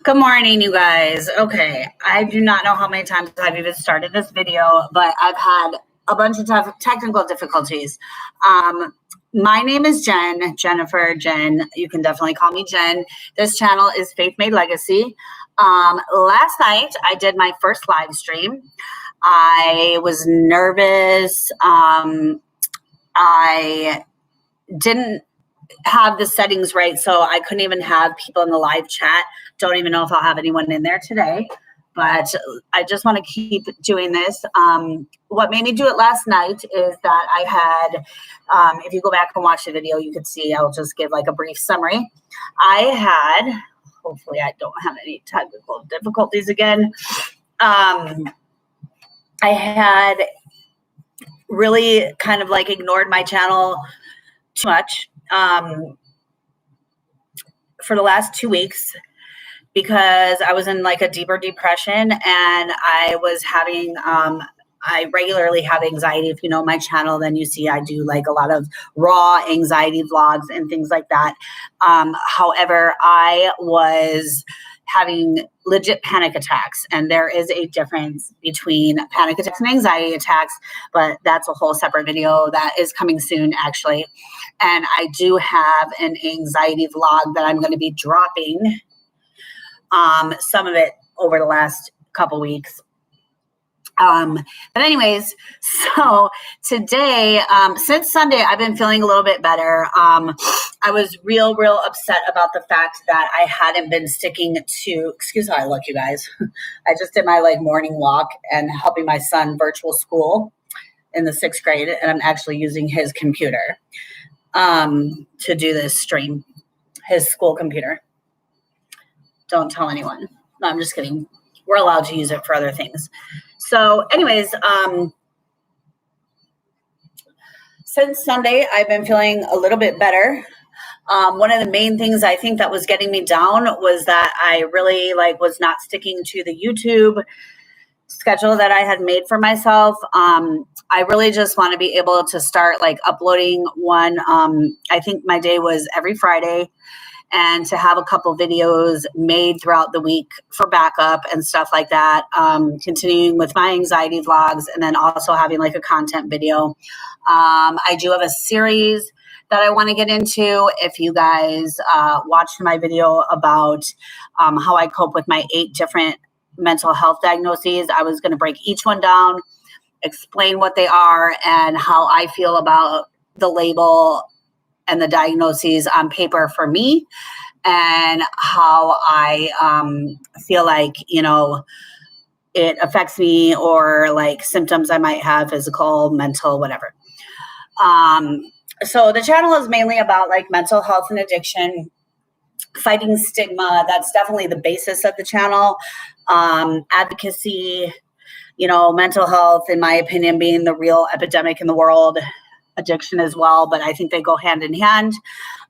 Good morning, you guys. Okay, I do not know how many times I've even started this video, but I've had a bunch of technical difficulties. My name is Jennifer. You can definitely call me Jen. This channel is Faith Made Legacy. Last night, I did my first live stream. I was nervous. I didn't have the settings right, so I couldn't even have people in the live chat. Don't even know if I'll have anyone in there today, but I just want to keep doing this. What made me do it last night is that I had, if you go back and watch the video, you can see, I'll just give like a brief summary. Hopefully I don't have any technical difficulties again. I had really kind of like ignored my channel too much for the last 2 weeks because I was in like a deeper depression, and I was having I regularly have anxiety. If you know my channel, then you see I do like a lot of raw anxiety vlogs and things like that. However, I was having legit panic attacks, and there is a difference between panic attacks and anxiety attacks, but that's a whole separate video that is coming soon, actually. And I do have an anxiety vlog that I'm going to be dropping, some of it over the last couple weeks. But anyways, so today, since Sunday, I've been feeling a little bit better. I was real upset about the fact that I hadn't been sticking to, excuse how I look, you guys. I just did my like morning walk and helping my son virtual school in the 6th grade. And I'm actually using his computer, to do this stream, his school computer. Don't tell anyone. No, I'm just kidding. We're allowed to use it for other things. So anyways, since Sunday, I've been feeling a little bit better. One of the main things I think that was getting me down was that I really was not sticking to the YouTube schedule that I had made for myself. I really just want to be able to start uploading one. I think my day was every Friday, and to have a couple videos made throughout the week for backup and stuff like that. Continuing with my anxiety vlogs, and then also having a content video. I do have a series that I want to get into. If you guys watched my video about how I cope with my 8 different mental health diagnoses, I was going to break each one down, explain what they are and how I feel about the label and the diagnoses on paper for me, and how I feel it affects me, or symptoms I might have, physical, mental, whatever. So the channel is mainly about mental health and addiction, fighting stigma. That's definitely the basis of the channel. Advocacy, mental health, in my opinion, being the real epidemic in the world, addiction as well, but I think they go hand in hand.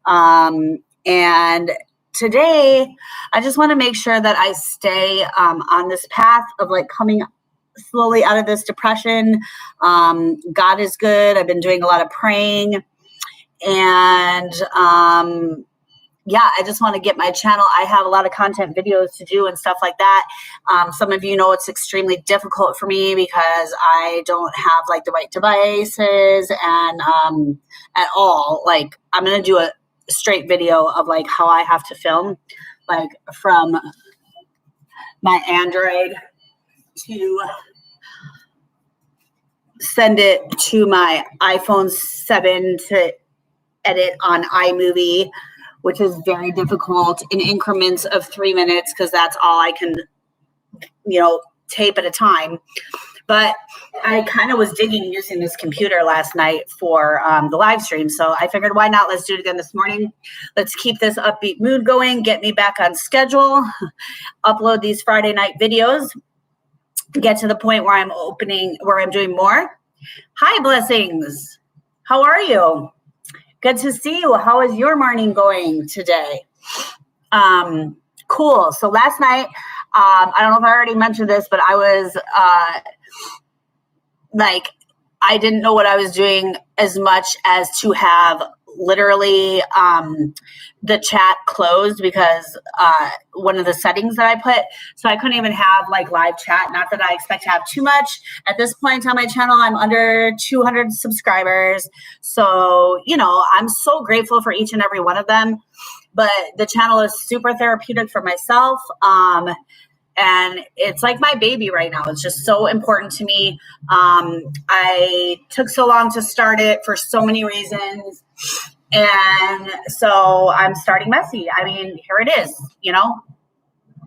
And today, I just want to make sure that I stay on this path of coming slowly out of this depression. God is good. I've been doing a lot of praying, and I just want to get my channel. I have a lot of content videos to do and stuff like that. Some of you know it's extremely difficult for me because I don't have the right devices and at all. I'm going to do a straight video of how I have to film, from my Android to send it to my iPhone 7 to edit on iMovie, which is very difficult, in increments of 3 minutes, because that's all I can, tape at a time. But I kind of was digging using this computer last night for the live stream. So I figured, why not? Let's do it again this morning. Let's keep this upbeat mood going, get me back on schedule, upload these Friday night videos, get to the point where I'm doing more. Hi, Blessings. How are you? Good to see you. How is your morning going today? Cool. So last night, I don't know if I already mentioned this, but I was I didn't know what I was doing as much as to have literally the chat closed because one of the settings that I put, so I couldn't even have like live chat. Not that I expect to have too much at this point on my channel. I'm under 200 subscribers, so I'm so grateful for each and every one of them. But the channel is super therapeutic for myself. And it's like my baby right now. It's just so important to me. I took so long to start it for so many reasons. And so I'm starting messy. I mean, here it is,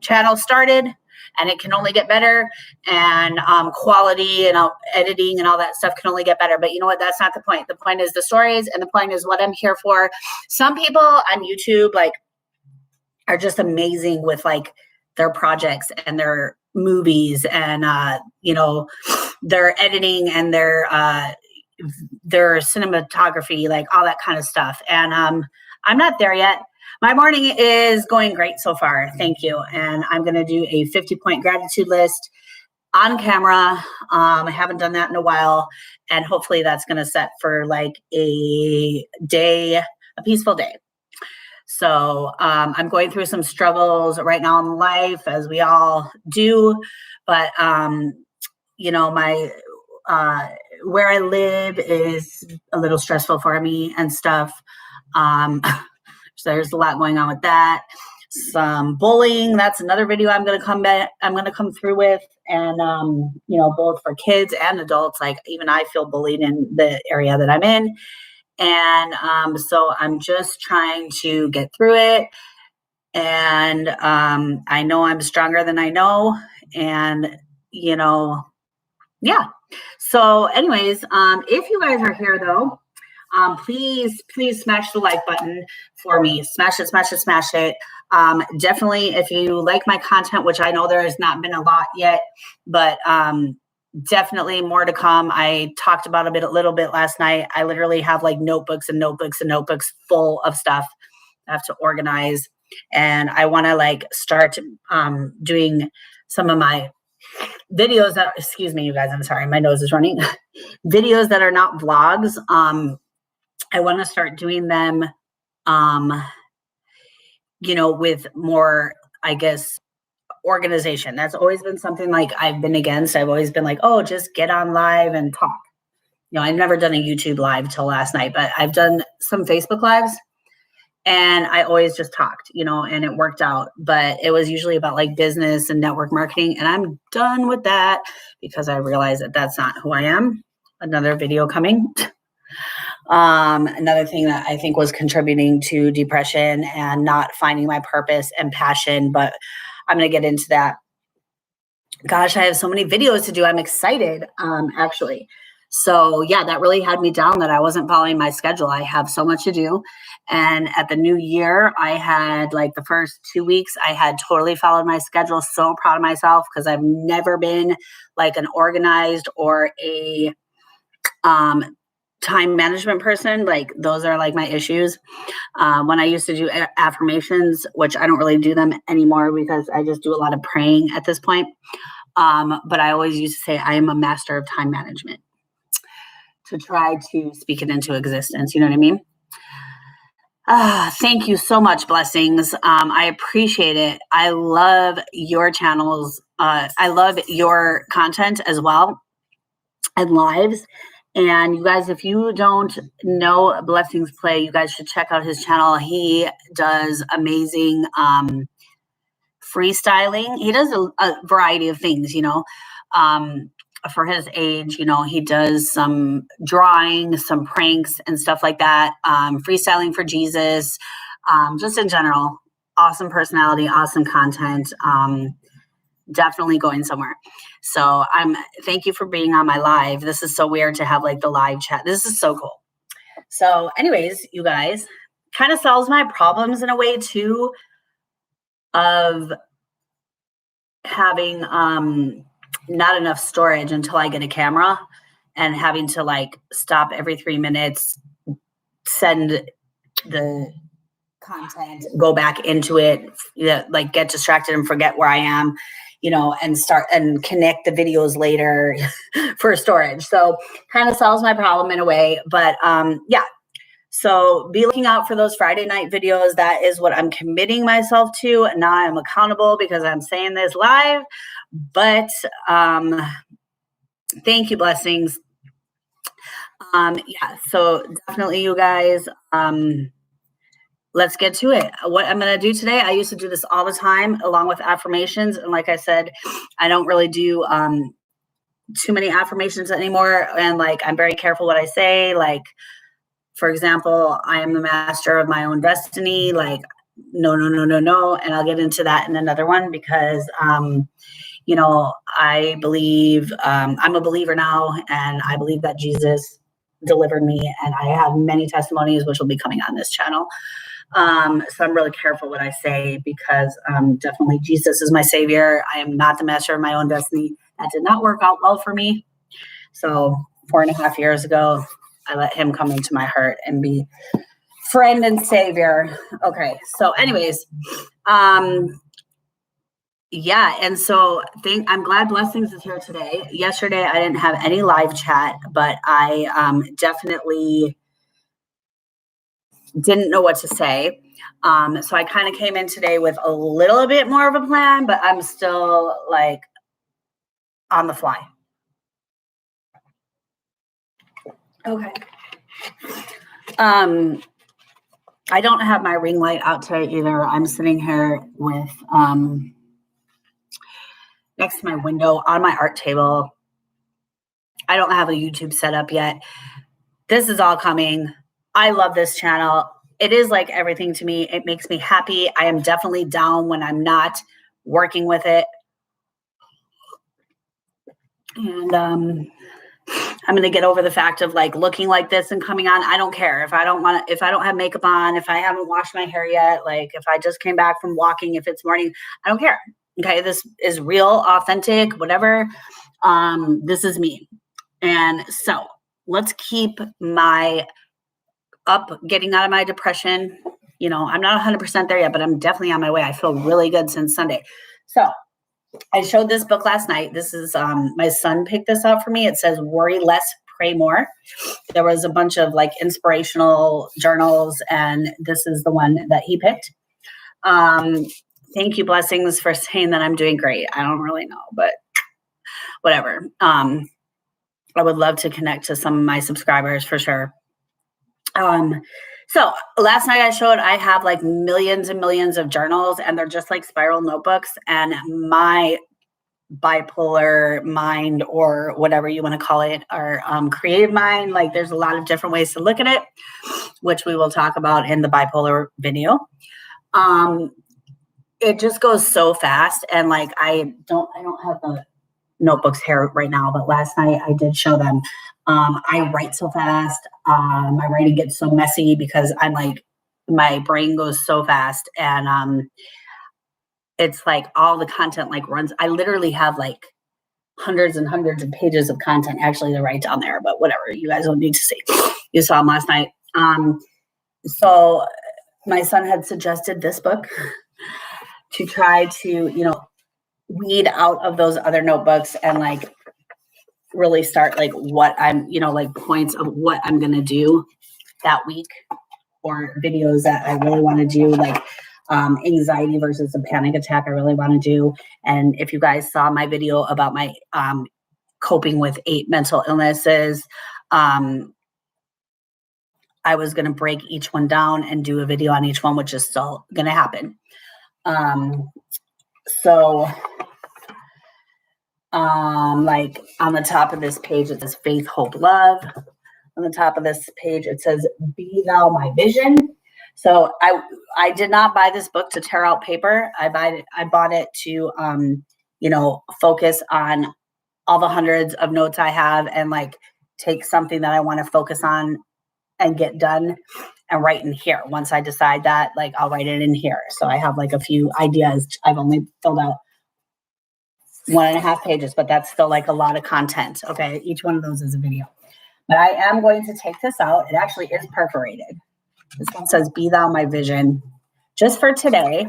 channel started and it can only get better. And quality and editing and all that stuff can only get better. But you know what? That's not the point. The point is the stories, and the point is what I'm here for. Some people on YouTube are just amazing with their projects and their movies and their editing and their cinematography, all that kind of stuff. And I'm not there yet. My morning is going great so far. Thank you. And I'm going to do a 50-point gratitude list on camera. I haven't done that in a while. And hopefully that's going to set for a peaceful day. So I'm going through some struggles right now in life, as we all do. But, my where I live is a little stressful for me and stuff. So there's a lot going on with that. Some bullying. That's another video I'm going to come through with. And, both for kids and adults, even I feel bullied in the area that I'm in. And so I'm just trying to get through it. And I know I'm stronger than I know. And, yeah. So anyways, if you guys are here, though, please smash the like button for me. Smash it, smash it, smash it. Definitely, if you like my content, which I know there has not been a lot yet, but definitely more to come. I talked about a little bit last night. I literally have notebooks and notebooks and notebooks full of stuff I have to organize. And I want to start doing some of my videos that, excuse me, you guys, I'm sorry, my nose is running. Videos that are not vlogs. I want to start doing them, with more, I guess, organization. That's always been something I've been against. I've always been oh, just get on live and talk. I've never done a YouTube live till last night, but I've done some Facebook lives and I always just talked, and it worked out. But it was usually about business and network marketing. And I'm done with that because I realized that that's not who I am. Another video coming. Another thing that I think was contributing to depression and not finding my purpose and passion, but I'm going to get into that. Gosh, I have so many videos to do. I'm excited, actually. So yeah, that really had me down that I wasn't following my schedule. I have so much to do. And at the new year, I had the first 2 weeks, I had totally followed my schedule. So proud of myself because I've never been an organized or a time management person. Those are my issues. When I used to do affirmations, which I don't really do them anymore because I just do a lot of praying at this point. But I always used to say I am a master of time management to try to speak it into existence. You know what I mean? Thank you so much, Blessings. I appreciate it. I love your channels. I love your content as well and lives. And you guys, if you don't know Blessings Play, you guys should check out his channel. He does amazing freestyling. He does a variety of things, for his age. He does some drawing, some pranks and stuff like that. Freestyling for Jesus, just in general. Awesome personality, awesome content. Definitely going somewhere. So thank you for being on my live. This is so weird to have the live chat. This is so cool. So anyways, you guys, kind of solves my problems in a way too of having not enough storage until I get a camera and having to stop every 3 minutes, send the content, go back into it, get distracted and forget where I am, and start and connect the videos later for storage. So kind of solves my problem in a way, but yeah. So be looking out for those Friday night videos. That is what I'm committing myself to. Now I'm accountable because I'm saying this live. But thank you, blessings. Yeah, so definitely you guys, let's get to it. What I'm going to do today, I used to do this all the time along with affirmations. And like I said, I don't really do too many affirmations anymore. And like, I'm very careful what I say. Like, for example, I am the master of my own destiny. Like, no, no, no, no, no. And I'll get into that in another one because, you know, I believe, I'm a believer now, and I believe that Jesus delivered me, and I have many testimonies which will be coming on this channel. So I'm really careful what I say because definitely Jesus is my savior. I am not the master of my own destiny. That did not work out well for me. So 4.5 years ago, I let him come into my heart and be friend and savior. Okay. So anyways, yeah. And so I'm glad Blessings is here today. Yesterday, I didn't have any live chat, but I definitely didn't know what to say. So I kind of came in today with a little bit more of a plan, but I'm still like on the fly. Okay. I don't have my ring light out today either. I'm sitting here with next to my window on my art table. I don't have a YouTube set up yet. This is all coming. I love this channel. It is like everything to me. It makes me happy. I am definitely down when I'm not working with it. And I'm going to get over the fact of like looking like this and coming on. I don't care if I don't have makeup on, if I haven't washed my hair yet, like if I just came back from walking, if it's morning, I don't care. Okay. This is real, authentic, whatever. This is me. And so let's keep getting out of my depression. You know, I'm not 100% there yet, but I'm definitely on my way. I feel really good since Sunday. So I showed this book last night. This is, my son picked this out for me. It says Worry Less, Pray More. There was a bunch of like inspirational journals, and this is the one that he picked. Thank you, Blessings, for saying that I'm doing great. I don't really know, but whatever. I would love to connect to some of my subscribers for sure. So last night I have like millions and millions of journals, and they're just like spiral notebooks, and my bipolar mind, or whatever you want to call it, or creative mind. Like there's a lot of different ways to look at it, which we will talk about in the bipolar video. It just goes so fast. And like, I don't have the notebooks here right now, but last night I did show them. I write so fast. My writing gets so messy because I'm like, my brain goes so fast, and it's like all the content like runs. I literally have like hundreds and hundreds of pages of content actually to write down there, but whatever, you guys don't need to see. You saw them last night. So my son had suggested this book to try to, you know, weed out of those other notebooks and like really start like what I'm, you know, like points of what I'm going to do that week, or videos that I really want to do, like anxiety versus a panic attack I really want to do. And if you guys saw my video about my coping with 8 mental illnesses, I was going to break each one down and do a video on each one, which is still going to happen. So like on the top of this page, it says faith, hope, love. On the top of this page, it says, be thou my vision. So I did not buy this book to tear out paper. I bought it to, you know, focus on all the hundreds of notes I have, and like take something that I want to focus on and get done and write in here. Once I decide that, like, I'll write it in here. So I have like a few ideas. I've only filled out 1.5 pages, but that's still like a lot of content. Okay. Each one of those is a video, but I am going to take this out. It actually is perforated. This one says, be thou my vision. Just for today,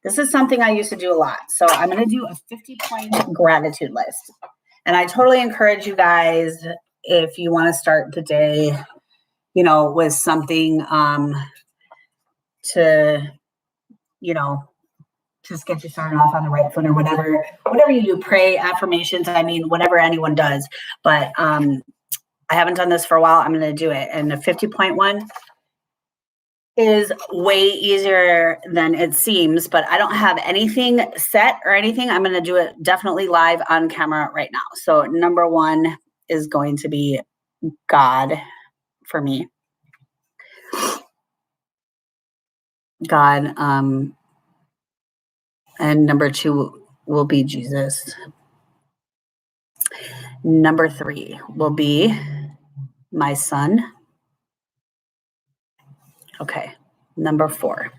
this is something I used to do a lot. So I'm going to do a 50-point gratitude list. And I totally encourage you guys, if you want to start the day, with something to, just get you started off on the right foot or whatever you do, pray, affirmations. I mean, whatever anyone does, but I haven't done this for a while. I'm going to do it. And the 50-point one is way easier than it seems, but I don't have anything set or anything. I'm going to do it definitely live on camera right now. So number one is going to be God for me. God. And number two will be Jesus. Number three will be my son. Okay. Number four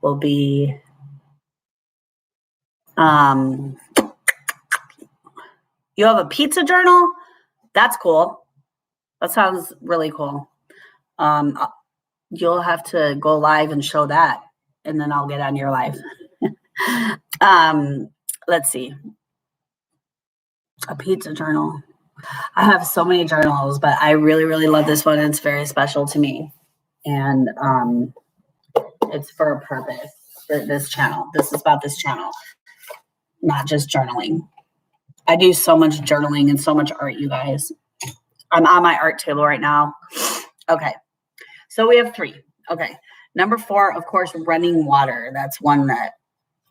will be you have a pizza journal? That's cool. That sounds really cool. You'll have to go live and show that, and then I'll get on your live. Let's see. A pizza journal. I have so many journals, but I really, really love this one. It's very special to me. And it's for a purpose for this channel. This is about this channel, not just journaling. I do so much journaling and so much art, you guys. I'm on my art table right now. Okay. So we have three. Okay. Number four, of course, running water. That's one that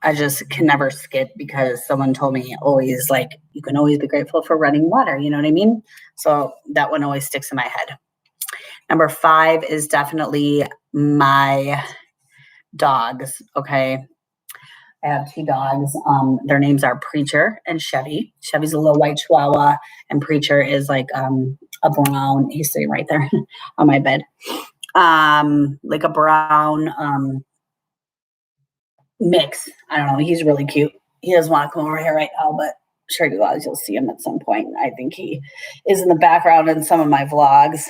I just can never skip because someone told me always, like, you can always be grateful for running water. You know what I mean? So that one always sticks in my head. Number five is definitely my dogs. Okay. I have two dogs. Their names are Preacher and Chevy. Chevy's a little white Chihuahua, and Preacher is like a brown. He's sitting right there on my bed. Like a brown mix. I don't know. He's really cute. He doesn't want to come over here right now, but sure you guys, you'll see him at some point. I think he is in the background in some of my vlogs.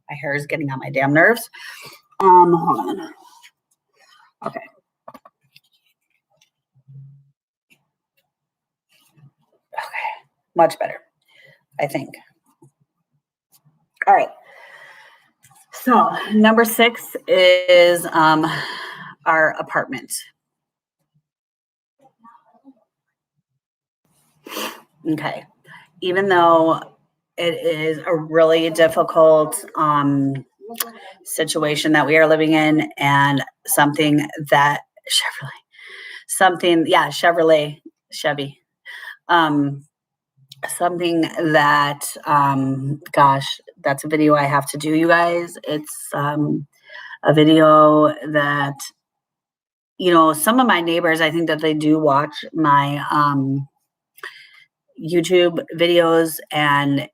My hair is getting on my damn nerves. Hold on. Okay. Okay. Much better, I think. All right. So number six is our apartment. Okay. Even though it is a really difficult situation that we are living in, and something that Chevy. Something that, gosh, that's a video I have to do, you guys. It's a video that, some of my neighbors, I think that they do watch my YouTube videos, and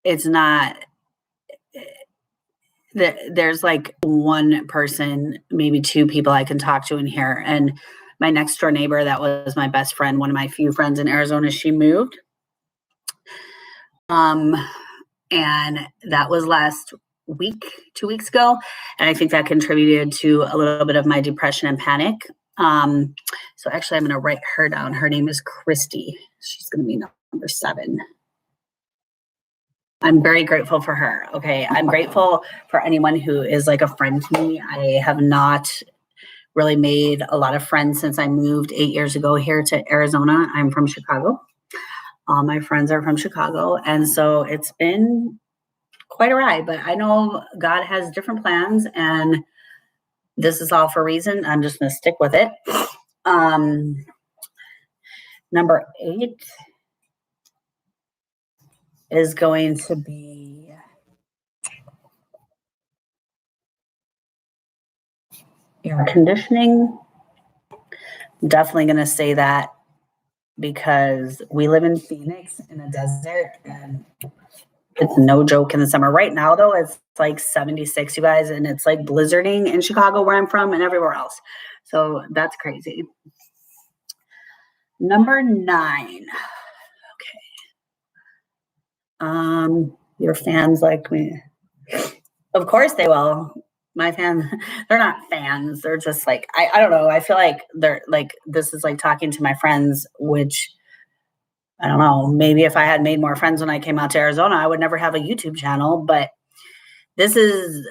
it's not, there's like one person, maybe two people I can talk to in here. And my next door neighbor, that was my best friend, one of my few friends in Arizona, she moved. And that was last week, 2 weeks ago. And I think that contributed to a little bit of my depression and panic. So actually I'm going to write her down. Her name is Christy. She's going to be number 7. I'm very grateful for her. Okay. I'm grateful for anyone who is like a friend to me. I have not really made a lot of friends since I moved 8 years ago here to Arizona. I'm from Chicago. All my friends are from Chicago. And so it's been quite a ride, but I know God has different plans, and this is all for a reason. I'm just going to stick with it. Number 8 is going to be air conditioning. I'm definitely going to say that because we live in Phoenix in a desert, and it's no joke in the summer. Right now, though, it's like 76, you guys, and it's like blizzarding in Chicago where I'm from and everywhere else. So that's crazy. Number 9. Okay. Your fans like me. Of course they will. My fans, they're not fans. They're just like, I don't know. I feel like they're like, this is like talking to my friends, which I don't know. Maybe if I had made more friends when I came out to Arizona, I would never have a YouTube channel. But This is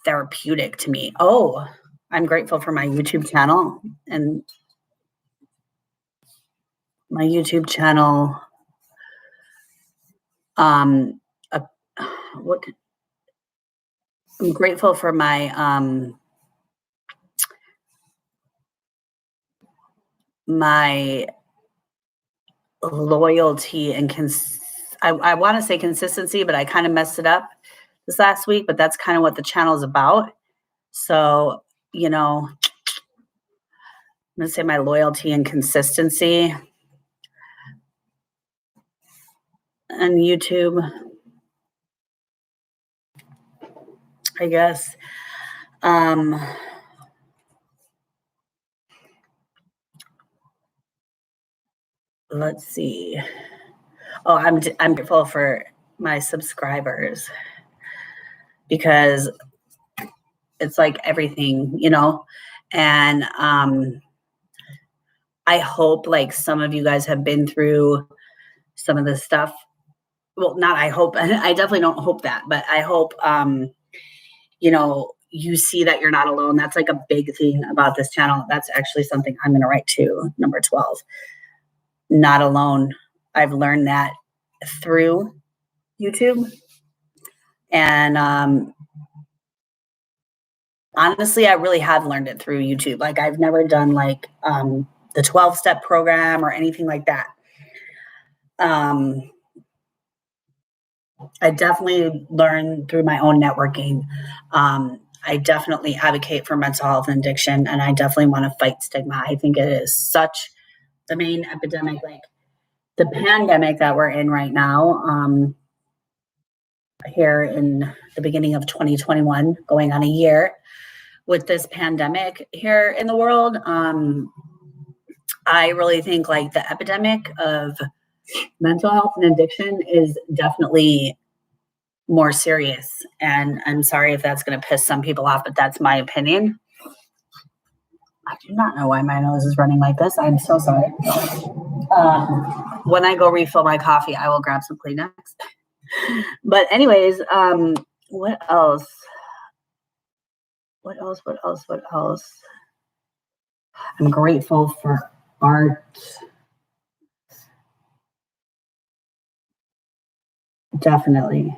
therapeutic to me. Oh, I'm grateful for my YouTube channel, and my YouTube channel, uh, what I'm grateful for my loyalty and I want to say consistency, but I kind of messed it up this last week, but that's kind of what the channel is about. So, I'm going to say my loyalty and consistency on YouTube, I guess. Let's see. Oh, I'm grateful for my subscribers because it's like everything, and I hope like some of you guys have been through some of this stuff. Well, not I hope. I definitely don't hope that, but I hope you see that you're not alone. That's like a big thing about this channel. That's actually something I'm going to write to, number 12. Not alone. I've learned that through YouTube. And honestly, I really have learned it through YouTube. Like I've never done like the 12-step program or anything like that. I definitely learned through my own networking. I definitely advocate for mental health and addiction, and I definitely want to fight stigma. I think it is such the main epidemic, like the pandemic that we're in right now, here in the beginning of 2021, going on a year with this pandemic here in the world. I really think like the epidemic of mental health and addiction is definitely more serious. And I'm sorry if that's going to piss some people off, but that's my opinion. I do not know why my nose is running like this. I'm so sorry. When I go refill my coffee, I will grab some Kleenex. But anyways, what else? What else? What else? What else? I'm grateful for art. Definitely.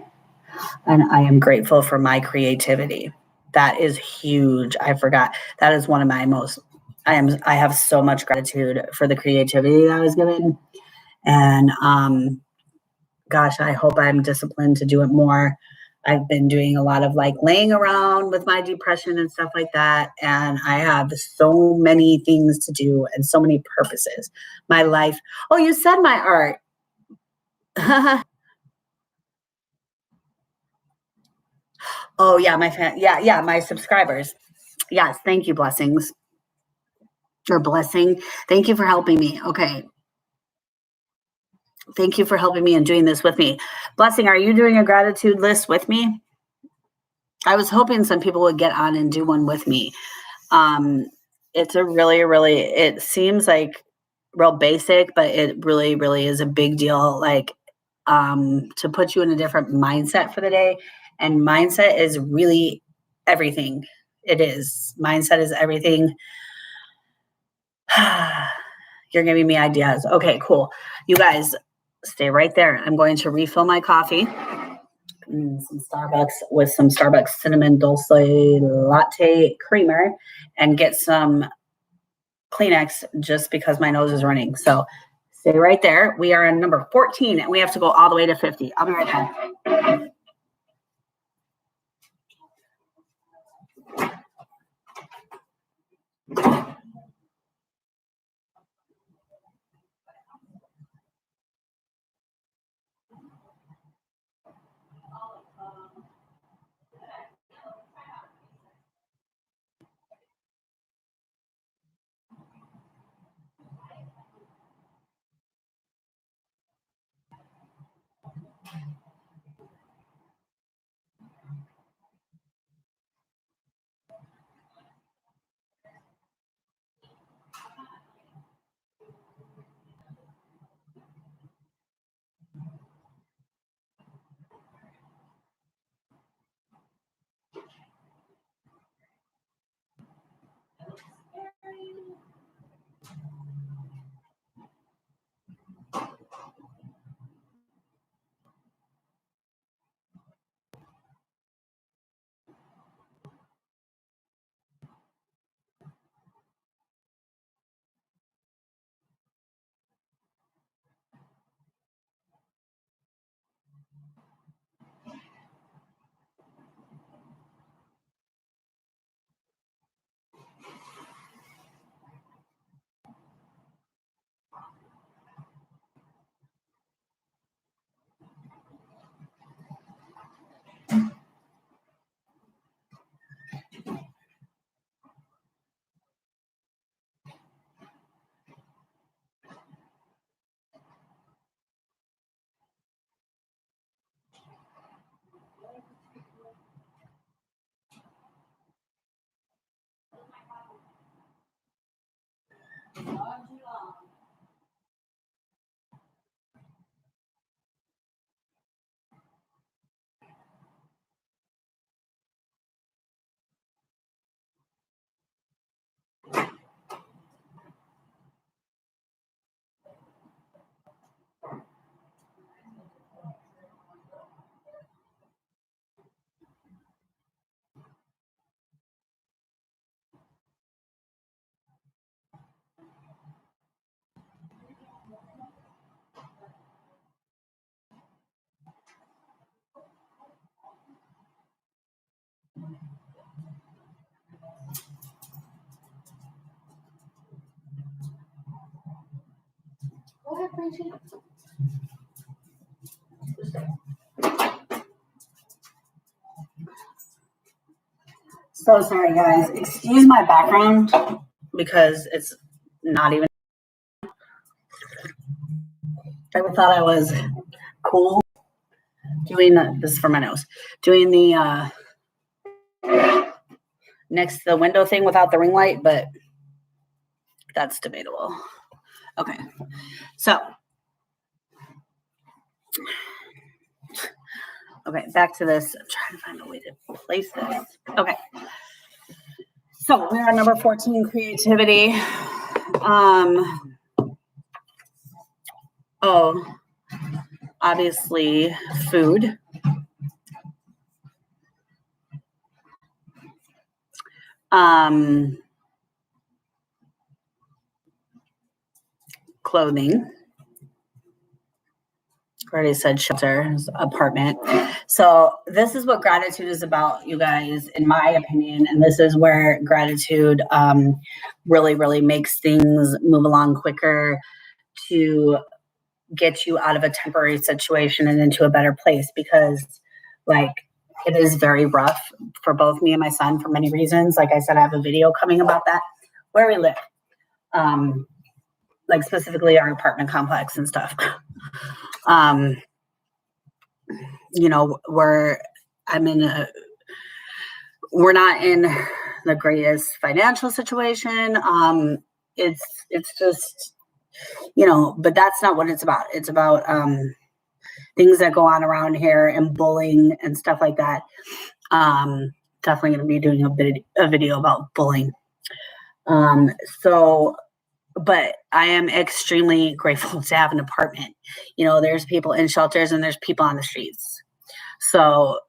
And I am grateful for my creativity. That is huge. I forgot. That is one of my most I have so much gratitude for the creativity that I was given. And gosh, I hope I'm disciplined to do it more. I've been doing a lot of like laying around with my depression and stuff like that. And I have so many things to do and so many purposes. My life. Oh, you said my art. Oh yeah, yeah, my subscribers. Yes, thank you, blessings. Or blessing. Thank you for helping me. Okay. Thank you for helping me and doing this with me. Blessing, are you doing a gratitude list with me? I was hoping some people would get on and do one with me. It's a really, really, it seems like real basic, but it really, really is a big deal. Like to put you in a different mindset for the day. And mindset is really everything. It is. Mindset is everything. You're giving me ideas. Okay, cool. You guys stay right there. I'm going to refill my coffee. Some Starbucks with some Starbucks cinnamon dulce latte creamer and get some Kleenex just because my nose is running. So stay right there. We are on number 14 and we have to go all the way to 50. I'll be right back. So sorry, guys. Excuse my background because it's not even. I thought I was cool doing this for my nose. Doing the next to the window thing without the ring light, but that's debatable. Okay, so okay, back to this. I'm trying to find a way to place this. Okay, so we're on number 14, creativity. Oh, obviously food. Clothing. I already said shelter, apartment. So this is what gratitude is about, you guys, in my opinion. And this is where gratitude really, really makes things move along quicker to get you out of a temporary situation and into a better place, because like it is very rough for both me and my son for many reasons. Like I said, I have a video coming about that, where we live, like specifically our apartment complex and stuff. You know, we're not in the greatest financial situation. It's just, you know, but that's not what it's about. It's about things that go on around here and bullying and stuff like that. Definitely going to be doing a video about bullying. But I am extremely grateful to have an apartment. You know, there's people in shelters and there's people on the streets. So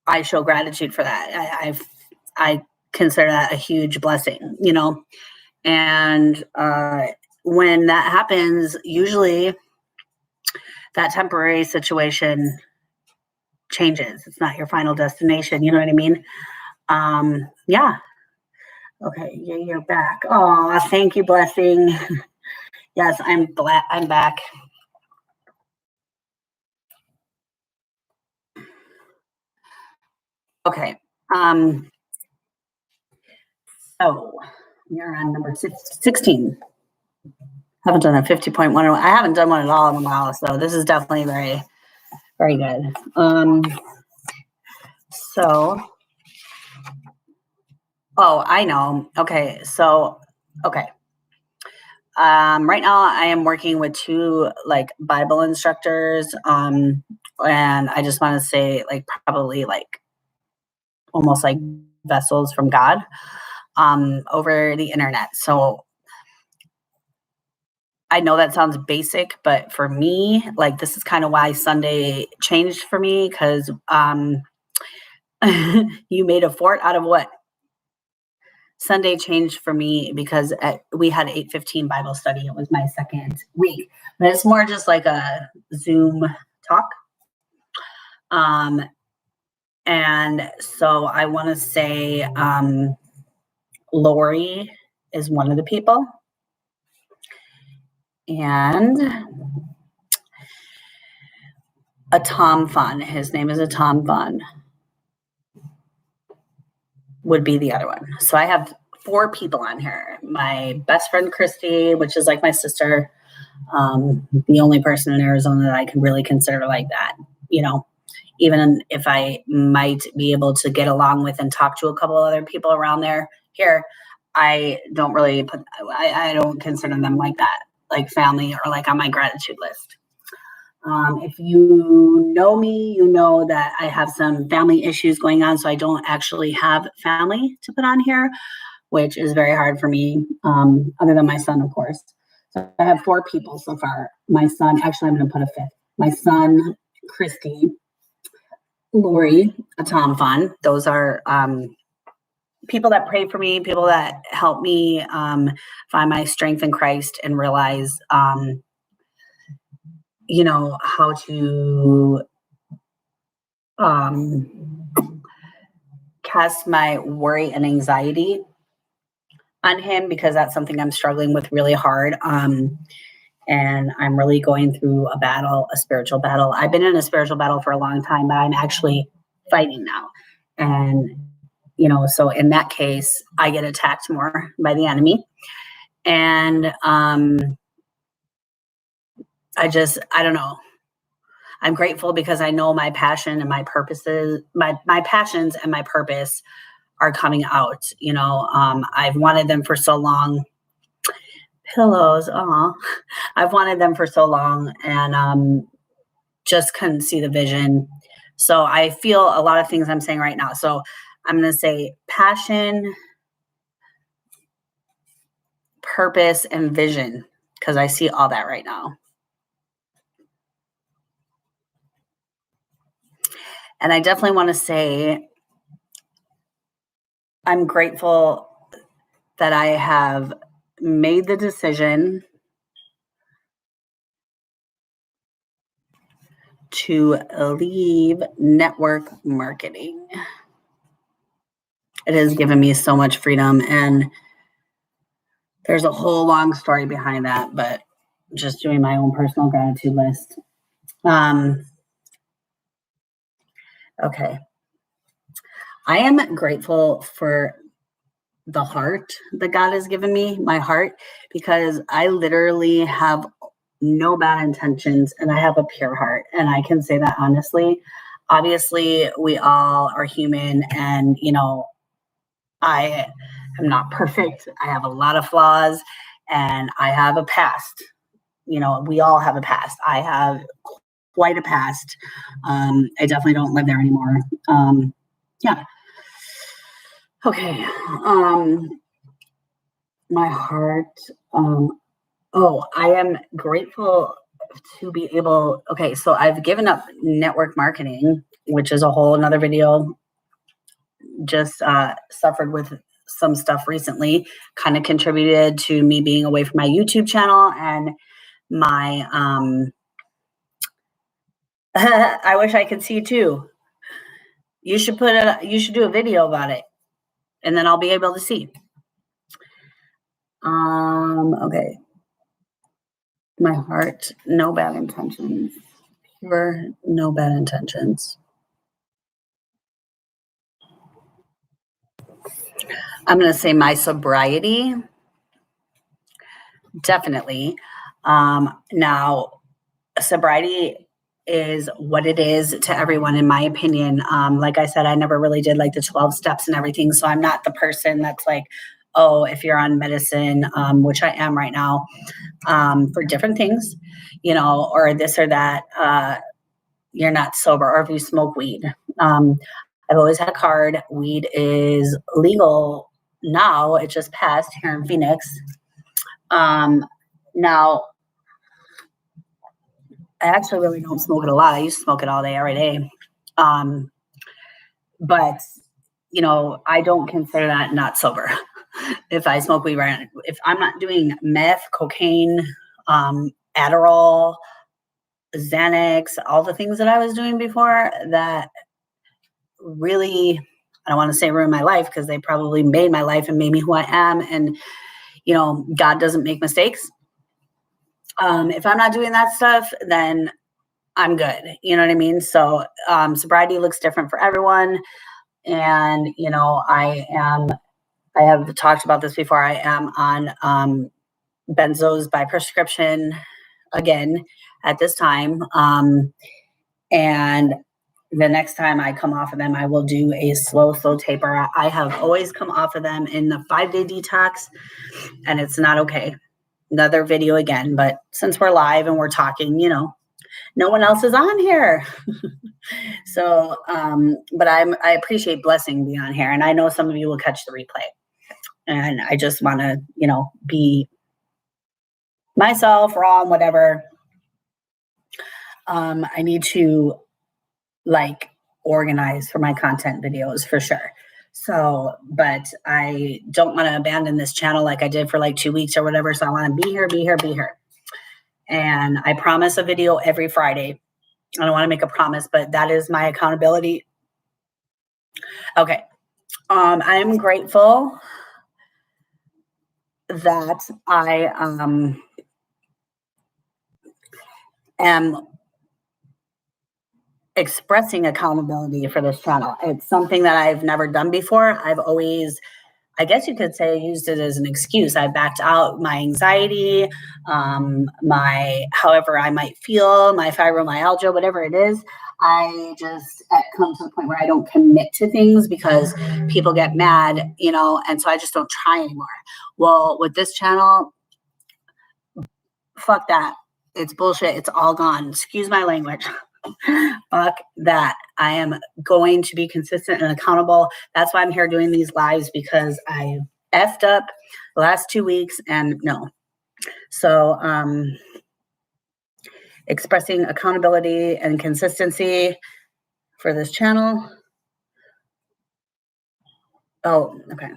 I show gratitude for that. I consider that a huge blessing, you know. And when that happens, usually that temporary situation changes. It's not your final destination. You know what I mean? Yeah. Okay, yeah, you're back. Oh, thank you, blessing. Yes, I'm back. Okay. So you're on number 16. Haven't done a 50.1. I haven't done one at all in a while, so this is definitely very, very good. Oh, I know. Okay, so okay. Right now I am working with 2 like Bible instructors, and I just want to say like probably like almost like vessels from God over the internet. So I know that sounds basic, but for me, like this is kind of why Sunday changed for me, because you made a fort out of what? Sunday changed for me because we had 8:15 Bible study. It was my second week, but it's more just like a Zoom talk. And so I want to say Lori is one of the people. And a Tom Fun. His name is a Tom Fun. Would be the other one. So I have 4 people on here. My best friend Christy, which is like my sister, the only person in Arizona that I can really consider like that. You know, even if I might be able to get along with and talk to a couple other people around here, I don't really I don't consider them like that, like family or like on my gratitude list. If you know me, you know that I have some family issues going on, so I don't actually have family to put on here, which is very hard for me, other than my son, of course. So I have 4 people so far. My son, actually, I'm going to put a 5th. My son, Christy, Lori, a Tom Fun. Those are people that pray for me, people that help me find my strength in Christ and realize you know, how to cast my worry and anxiety on him, because that's something I'm struggling with really hard. And I'm really going through a spiritual battle. I've been in a spiritual battle for a long time, but I'm actually fighting now. And, so in that case, I get attacked more by the enemy. And I don't know. I'm grateful because I know my passion and my purposes, my passions and my purpose are coming out. I've wanted them for so long. Pillows, I've wanted them for so long, and just couldn't see the vision. So I feel a lot of things I'm saying right now. So I'm going to say passion, purpose, and vision, because I see all that right now. And I definitely want to say I'm grateful that I have made the decision to leave network marketing. It has given me so much freedom, and there's a whole long story behind that, but just doing my own personal gratitude list. Okay. I am grateful for the heart that God has given me, my heart, because I literally have no bad intentions and I have a pure heart. And I can say that honestly. Obviously, we all are human, and, I am not perfect. I have a lot of flaws and I have a past. We all have a past. I have quite a past. I definitely don't live there anymore. Yeah. Okay. My heart. I am grateful to be able. Okay, so I've given up network marketing, which is a whole another video. Just suffered with some stuff recently, kind of contributed to me being away from my YouTube channel and my I wish I could see too. You should do a video about it, and then I'll be able to see. Okay. My heart, no bad intentions. Pure, no bad intentions. I'm going to say my sobriety. Definitely. Now, sobriety is what it is to everyone, in my opinion. Like I said, I never really did like the 12 steps and everything. So I'm not the person that's like, oh, if you're on medicine, which I am right now, for different things, or this or that, you're not sober, or if you smoke weed. I've always had a card. Weed is legal now. It just passed here in Phoenix. Now, I actually really don't smoke it a lot. I used to smoke it all day, every day. But, I don't consider that not sober. If I smoke weed, if I'm not doing meth, cocaine, Adderall, Xanax, all the things that I was doing before that really, I don't want to say ruined my life, because they probably made my life and made me who I am. And, God doesn't make mistakes. If I'm not doing that stuff, then I'm good. You know what I mean? So sobriety looks different for everyone. And, I have talked about this before. I am on benzos by prescription again at this time. And the next time I come off of them, I will do a slow taper. I have always come off of them in the 5-day detox, and it's not okay. Another video again, but since we're live and we're talking, no one else is on here. So, but I appreciate Blessing being on here, and I know some of you will catch the replay. And I just want to, be myself, raw, and whatever. I need to organize for my content videos for sure. So, but I don't want to abandon this channel like I did for 2 weeks or whatever. So I want to be here. And I promise a video every Friday. I don't want to make a promise, but that is my accountability. Okay. I am grateful that I am expressing accountability for this channel. It's something that I've never done before. I've always, I guess you could say, used it as an excuse. I backed out my anxiety, my however I might feel, my fibromyalgia, whatever it is. I just come to the point where I don't commit to things because people get mad, and so I just don't try anymore. Well, with this channel, fuck that. It's bullshit. It's all gone. Excuse my language. Fuck that. I am going to be consistent and accountable. That's why I'm here doing these lives, because I effed up the last 2 weeks and no. So, expressing accountability and consistency for this channel. Oh, okay.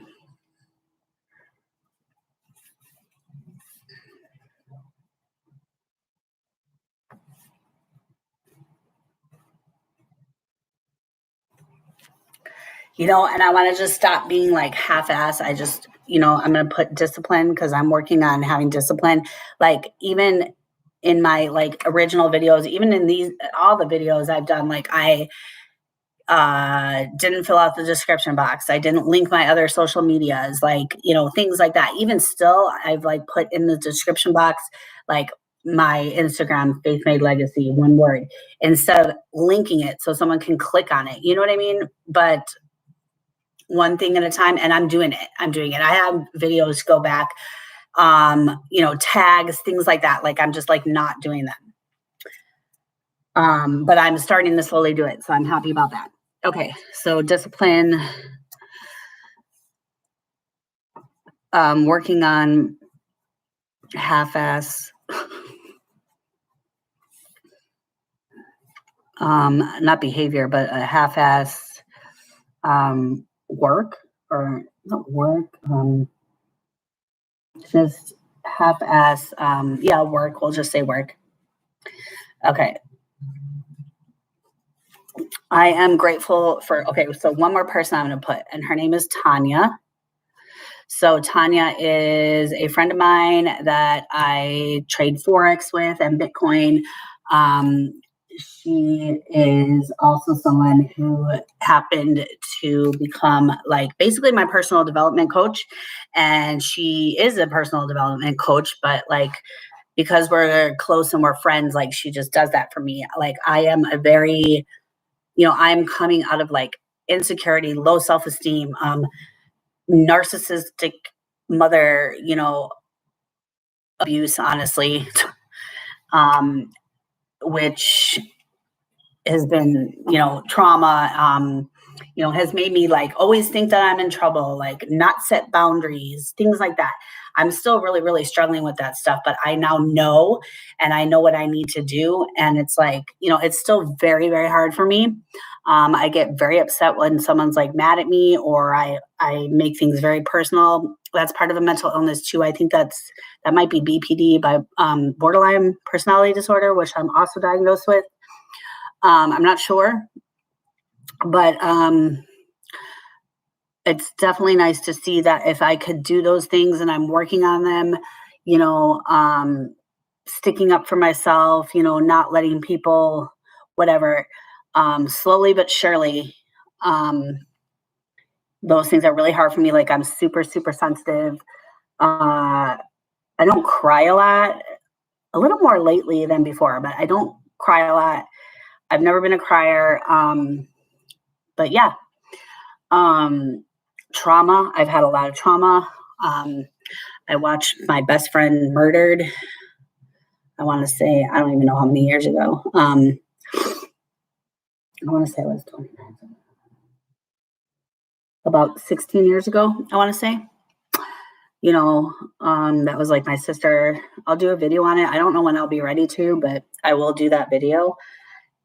And I want to just stop being like half-ass. I just, I'm going to put discipline, because I'm working on having discipline. Like even in my like original videos, even in all the videos I've done, like I didn't fill out the description box. I didn't link my other social medias, like, things like that. Even still, I've like put in the description box, like my Instagram, Faith Made Legacy, one word, instead of linking it so someone can click on it. You know what I mean? But one thing at a time, and I'm doing it. I have videos go back, tags, things like that. Like I'm just like not doing them. But I'm starting to slowly do it. So I'm happy about that. Okay. So discipline, working on half-ass, not behavior, but a half-ass, work, or not work, just half-ass, work. We'll just say work. Okay. I am grateful for, so one more person I'm going to put, and her name is Tanya. So Tanya is a friend of mine that I trade Forex with and Bitcoin. She is also someone who happened to become like basically my personal development coach. And she is a personal development coach, but like, because we're close and we're friends, like she just does that for me. Like I am a very, I'm coming out of like insecurity, low self-esteem, narcissistic mother, abuse, honestly, which has been, trauma, has made me like always think that I'm in trouble, like not set boundaries, things like that. I'm still really, really struggling with that stuff, but I now know, and I know what I need to do. And it's like, it's still very, very hard for me. I get very upset when someone's like mad at me, or I make things very personal. That's part of a mental illness too. I think that might be BPD, by borderline personality disorder, which I'm also diagnosed with. I'm not sure, but it's definitely nice to see that if I could do those things and I'm working on them, sticking up for myself, not letting people, whatever, slowly but surely, those things are really hard for me. Like I'm super, super sensitive. I don't cry a lot, a little more lately than before, but I don't cry a lot. I've never been a crier. But yeah, trauma. I've had a lot of trauma. I watched my best friend murdered. I want to say, I don't even know how many years ago. I want to say it was 29. About 16 years ago, I want to say. That was like my sister. I'll do a video on it. I don't know when I'll be ready to, but I will do that video.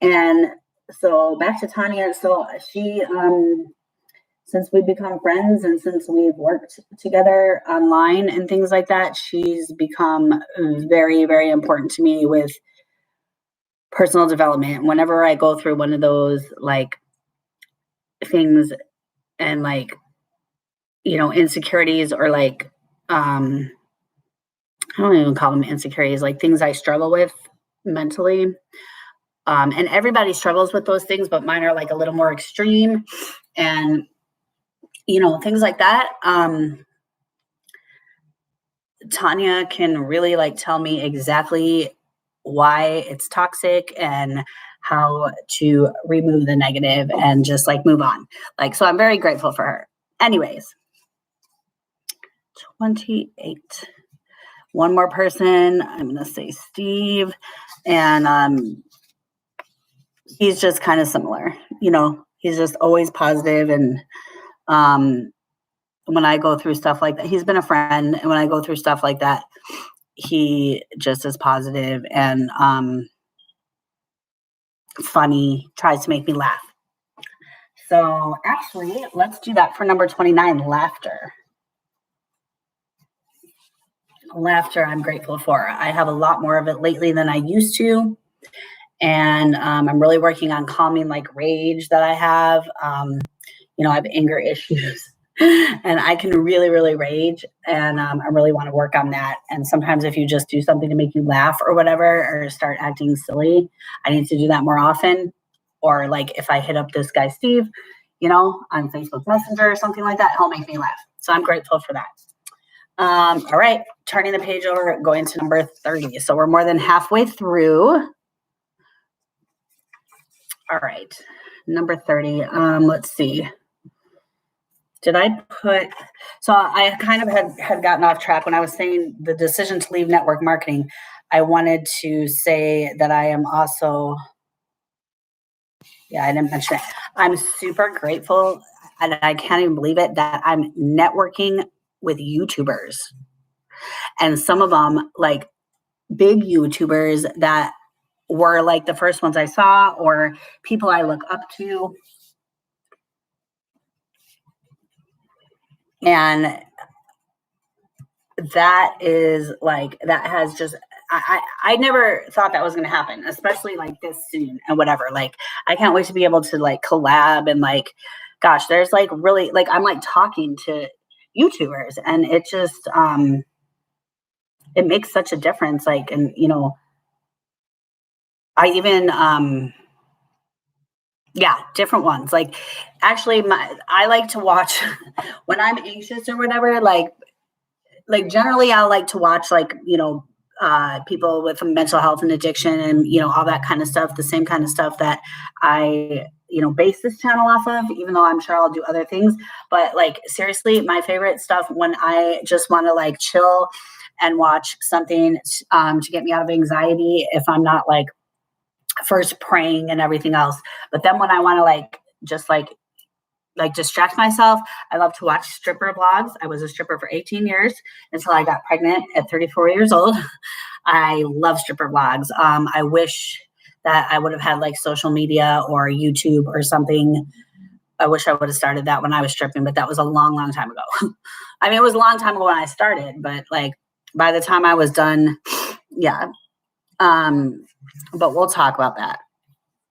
And so back to Tanya. So she, since we've become friends and since we've worked together online and things like that, she's become very, very important to me with personal development. Whenever I go through one of those like things and like, insecurities, or like, I don't even call them insecurities, like things I struggle with mentally. And everybody struggles with those things, but mine are like a little more extreme and, things like that. Tanya can really like tell me exactly why it's toxic and how to remove the negative and just like move on. Like, so I'm very grateful for her. Anyways, 28. One more person. I'm going to say Steve. And he's just kind of similar. He's just always positive. And when I go through stuff like that, he's been a friend. And when I go through stuff like that, he just is positive and funny, tries to make me laugh. So actually, let's do that for number 29, laughter. Laughter, I'm grateful for. I have a lot more of it lately than I used to. And I'm really working on calming like rage that I have. I have anger issues and I can really, really rage. And I really want to work on that. And sometimes if you just do something to make you laugh or whatever, or start acting silly, I need to do that more often. Or like if I hit up this guy, Steve, on Facebook Messenger or something like that, he'll make me laugh. So I'm grateful for that. All right, turning the page over, going to number 30. So we're more than halfway through. All right, number 30. Let's see. Did I put, so I kind of had gotten off track when I was saying the decision to leave network marketing. I wanted to say that I am also, I didn't mention it. I'm super grateful, and I can't even believe it, that I'm networking with YouTubers. And some of them, like big YouTubers that were like the first ones I saw or people I look up to. And that is like, that has just, I never thought that was going to happen, especially like this soon and whatever. Like, I can't wait to be able to like collab and like, gosh, there's like really, like, I'm like talking to YouTubers and it just, it makes such a difference. Like, and I even, different ones. Like, actually, I like to watch when I'm anxious or whatever. Like generally, I like to watch people with mental health and addiction and all that kind of stuff. The same kind of stuff that I base this channel off of. Even though I'm sure I'll do other things, but like seriously, my favorite stuff when I just want to like chill and watch something to get me out of anxiety. If I'm not like first praying and everything else. But then when I want to like just like distract myself, I love to watch stripper vlogs. I was a stripper for 18 years until I got pregnant at 34 years old. I love stripper vlogs. I wish that I would have had like social media or YouTube or something. I wish I would have started that when I was stripping, but that was a long, long time ago. I mean, it was a long time ago when I started, but like by the time I was done, yeah. But we'll talk about that.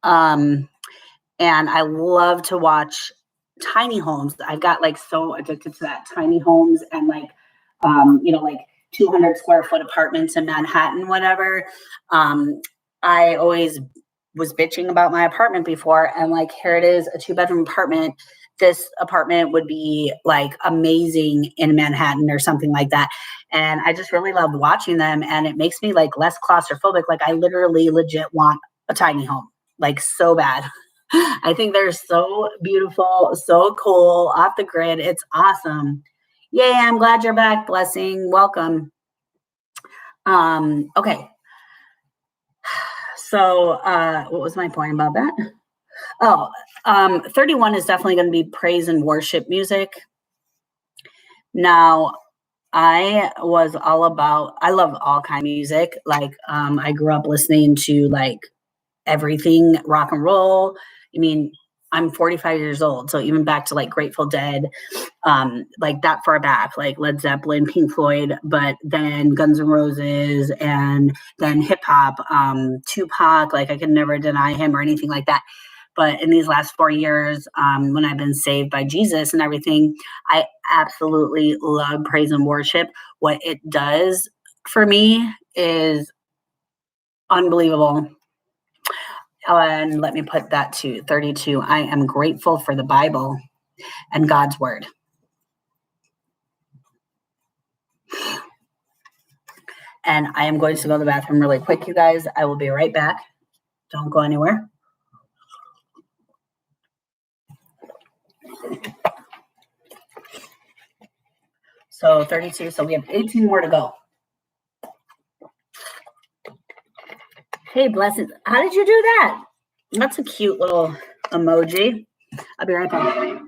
And I love to watch tiny homes. I got like so addicted to that, tiny homes and like, like 200 square foot apartments in Manhattan, whatever. I always was bitching about my apartment before, and like here it is, a 2-bedroom apartment. This apartment would be like amazing in Manhattan or something like that. And I just really loved watching them, and it makes me like less claustrophobic. Like I literally legit want a tiny home, like so bad. I think they're so beautiful, so cool, off the grid. It's awesome. Yay, I'm glad you're back. Blessing. Welcome. Okay. So what was my point about that? Oh, 31 is definitely going to be praise and worship music. Now, I love all kind of music. Like, I grew up listening to like everything rock and roll. I mean, I'm 45 years old, so even back to like Grateful Dead, like that far back, like Led Zeppelin, Pink Floyd, but then Guns N' Roses, and then hip hop, Tupac. Like I could never deny him or anything like that. But in these last 4 years, when I've been saved by Jesus and everything, I absolutely love praise and worship. What it does for me is Unbelievable. And let me put that to 32. I am grateful for the Bible and God's word. And I am going to go to the bathroom really quick, you guys. I will be right back. Don't go anywhere. So 32. So we have 18 more to go. Hey, blessings. How did you do that? That's a cute little emoji. I'll be right back.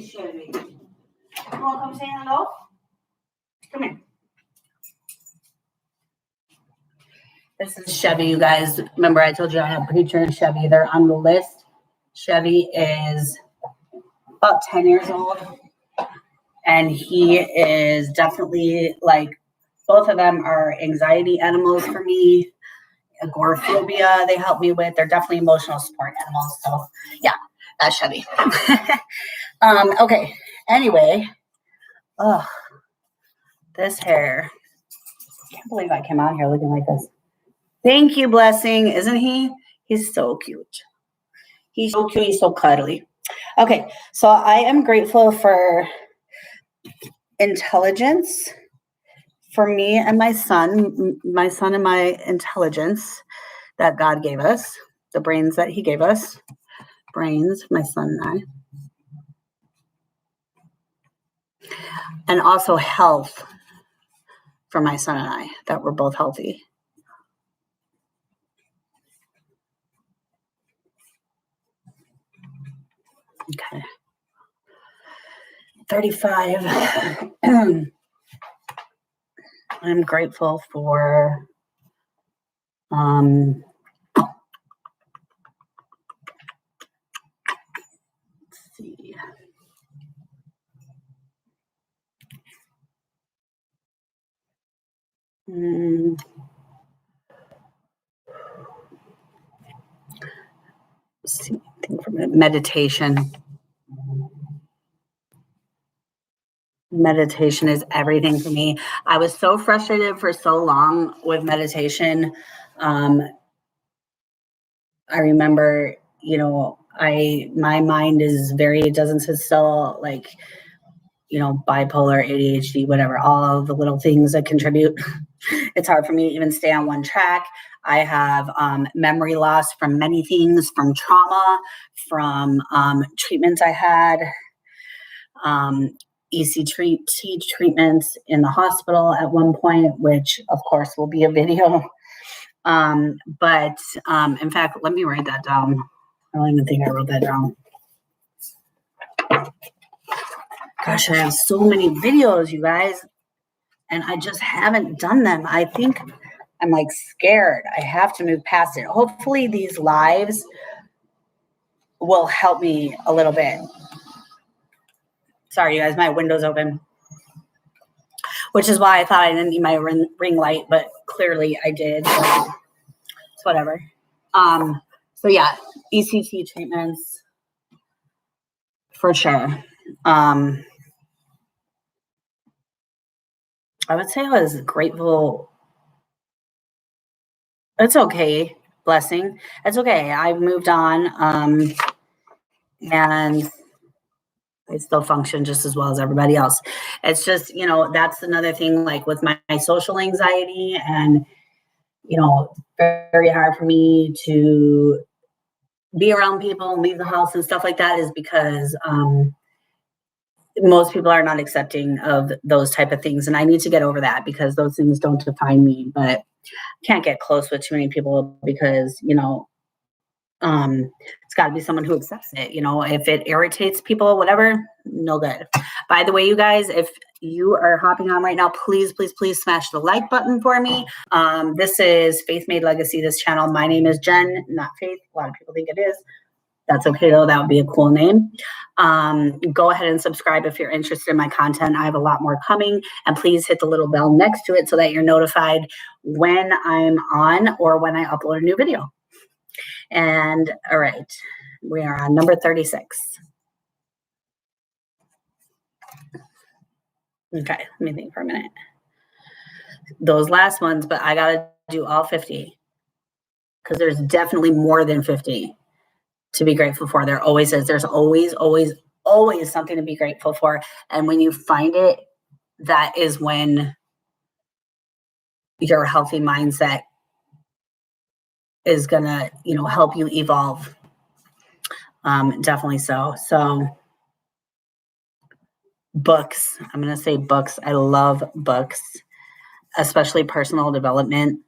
Chevy. You want to come say hello? Come here. This is Chevy, you guys. Remember I told you I have Preacher and Chevy. They're on the list. Chevy is about 10 years old. And he is definitely like, both of them are anxiety animals for me. Agoraphobia they help me with. They're definitely emotional support animals. So yeah, that's Chevy. Okay. Anyway, this hair. I can't believe I came out here looking like this. Thank you, Blessing. Isn't he? He's so cute. He's so cute. He's so cuddly. Okay, so I am grateful for intelligence for me and my son and my intelligence that God gave us, the brains that he gave us. Brains, my son and I. And also health for my son and I, that we're both healthy. Okay. 35. I'm grateful for let's see. Let's see, think for a minute. Meditation. Meditation is everything for me. I was so frustrated for so long with meditation. I remember, my mind is it doesn't sit still, like, bipolar, ADHD, whatever, all the little things that contribute. It's hard for me to even stay on one track. I have memory loss from many things, from trauma, from treatments I had. ECT treatments in the hospital at one point, which of course will be a video. But in fact, let me write that down. I don't even think I wrote that down. Gosh, I have so many videos, you guys, and I just haven't done them. I think I'm like scared. I have to move past it. Hopefully these lives will help me a little bit. Sorry, you guys, my window's open, which is why I thought I didn't need my ring light, but clearly I did. It's whatever. So yeah, ECT treatments for sure. I would say I was grateful. It's okay. Blessing. It's okay. I've moved on. And I still function just as well as everybody else. It's just, that's another thing, like with my social anxiety, and, very hard for me to be around people and leave the house and stuff like that, is because most people are not accepting of those type of things. And I need to get over that, because those things don't define me. But I can't get close with too many people, because, it's got to be someone who accepts it. If it irritates people, whatever, no good. By the way, you guys, if you are hopping on right now, please, please, please smash the like button for me. This is Faith Made Legacy, this channel. My name is Jen, not Faith. A lot of people think it is. That's okay, though. That would be a cool name. Go ahead and subscribe if you're interested in my content. I have a lot more coming. And please hit the little bell next to it so that you're notified when I'm on or when I upload a new video. And all right, we are on number 36. Okay, let me think for a minute. Those last ones, but I got to do all 50, because there's definitely more than 50 to be grateful for. There always is. There's always, always, always something to be grateful for. And when you find it, that is when your healthy mindset is going to, help you evolve. Definitely so. So books, I'm going to say books. I love books, especially personal development.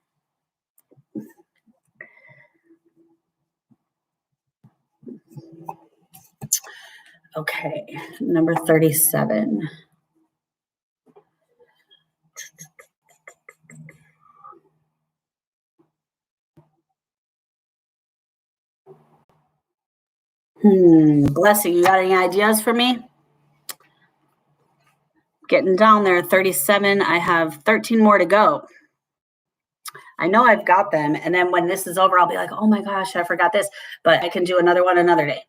Okay, number 37. Blessing, you got any ideas for me? Getting down there, 37. I have 13 more to go. I know I've got them. And then when this is over, I'll be like, oh my gosh, I forgot this. But I can do another one another day.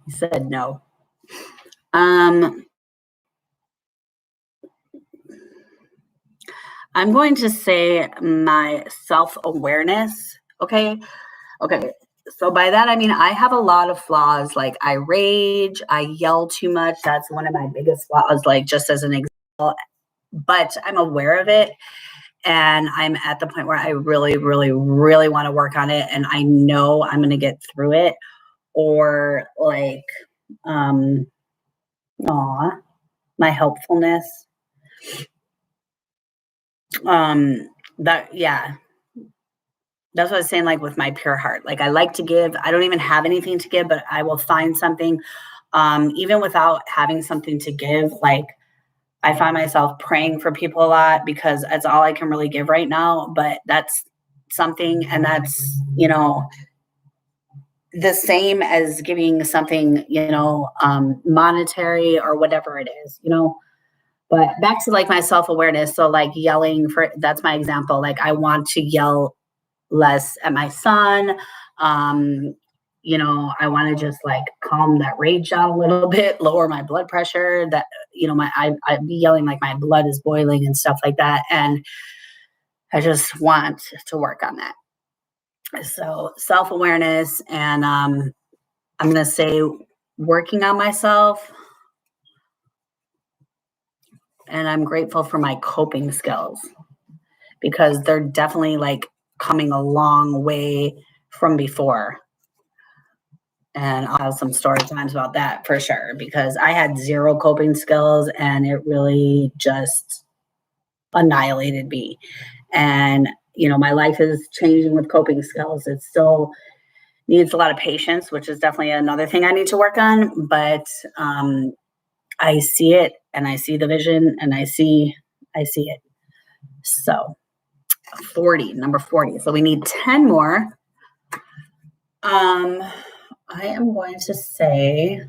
He said no. I'm going to say my self-awareness. Okay. So by that, I mean, I have a lot of flaws. Like I rage, I yell too much. That's one of my biggest flaws, like just as an example, but I'm aware of it. And I'm at the point where I really, really, really want to work on it. And I know I'm going to get through it. Or like, my helpfulness. That's what I was saying, like with my pure heart. Like I like to give. I don't even have anything to give, but I will find something. Even without having something to give, like I find myself praying for people a lot, because that's all I can really give right now. But that's something, and that's, the same as giving something, monetary or whatever it is, But back to like my self-awareness. So like yelling, that's my example. Like I want to yell less at my son. I want to just like calm that rage down a little bit, lower my blood pressure. That, I'd be yelling like my blood is boiling and stuff like that. And I just want to work on that. So self-awareness, and I'm going to say working on myself. And I'm grateful for my coping skills, because they're definitely like coming a long way from before. And I'll have some story times about that for sure, because I had zero coping skills and it really just annihilated me. And, my life is changing with coping skills. It still needs a lot of patience, which is definitely another thing I need to work on. But I see it, and I see the vision, and I see it. So 40, number 40. So we need 10 more. I am going to say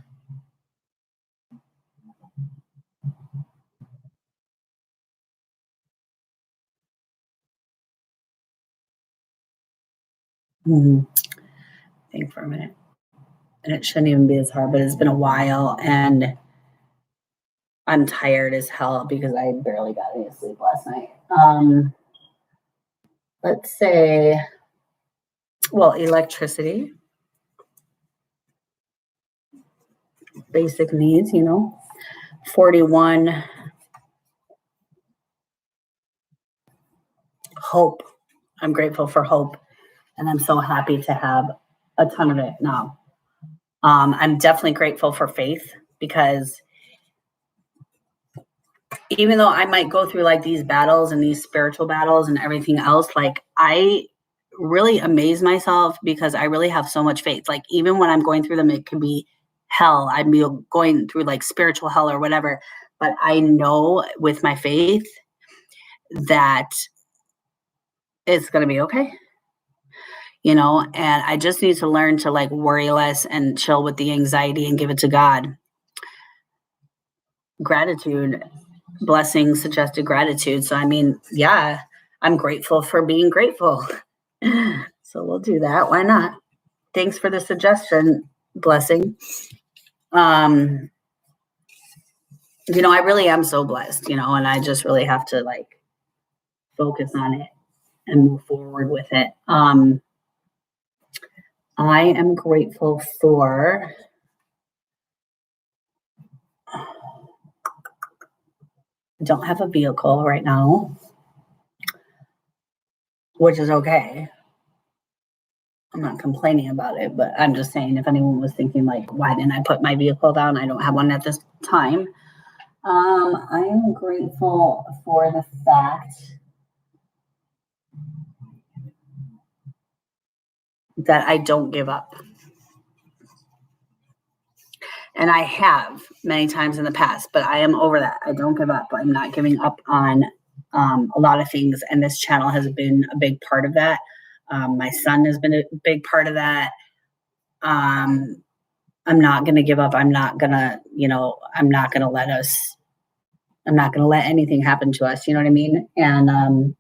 think for a minute. And it shouldn't even be as hard, but it's been a while and I'm tired as hell because I barely got any sleep last night. Let's say, well, electricity, basic needs, 41, hope. I'm grateful for hope. And I'm so happy to have a ton of it now. I'm definitely grateful for faith because even though I might go through like these battles and these spiritual battles and everything else, like I really amaze myself because I really have so much faith. Like even when I'm going through them, it can be hell. I'd be going through like spiritual hell or whatever. But I know with my faith that it's going to be okay. And I just need to learn to like worry less and chill with the anxiety and give it to God. Gratitude, blessing, suggested gratitude. So, I mean, yeah, I'm grateful for being grateful. So we'll do that. Why not? Thanks for the suggestion, blessing. I really am so blessed, and I just really have to like focus on it and move forward with it. I am grateful for I don't have a vehicle right now, which is okay. I'm not complaining about it, but I'm just saying if anyone was thinking like, why didn't I put my vehicle down? I don't have one at this time. I am grateful for the fact that I don't give up. And I have many times in the past, but I am over that. I don't give up. I'm not giving up on a lot of things. And this channel has been a big part of that. My son has been a big part of that. I'm not going to give up. I'm not going to let anything happen to us. You know what I mean? And I'm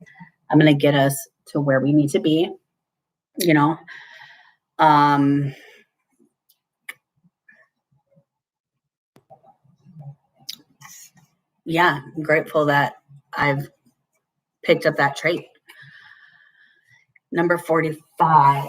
going to get us to where we need to be, yeah, I'm grateful that I've picked up that trait. Number 45.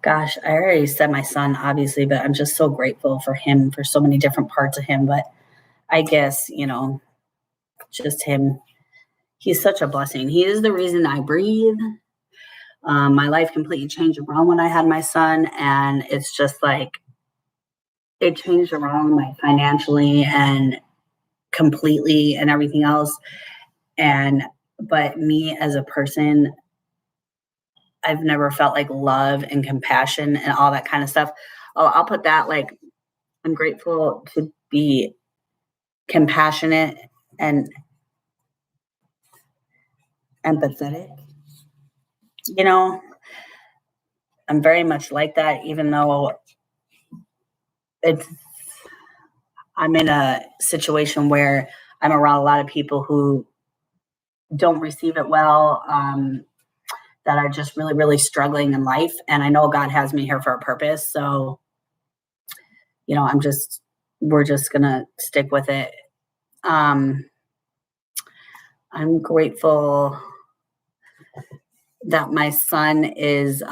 Gosh, I already said my son, obviously, but I'm just so grateful for him, for so many different parts of him. But I guess, just him. He's such a blessing. He is the reason I breathe. My life completely changed around when I had my son. And it's just like, it changed around like financially and completely and everything else. But me as a person, I've never felt like love and compassion and all that kind of stuff. Oh, I'll put that like I'm grateful to be compassionate and empathetic. I'm very much like that, even though I'm in a situation where I'm around a lot of people who don't receive it well, that are just really, really struggling in life. And I know God has me here for a purpose. So, we're just going to stick with it. I'm grateful that my son is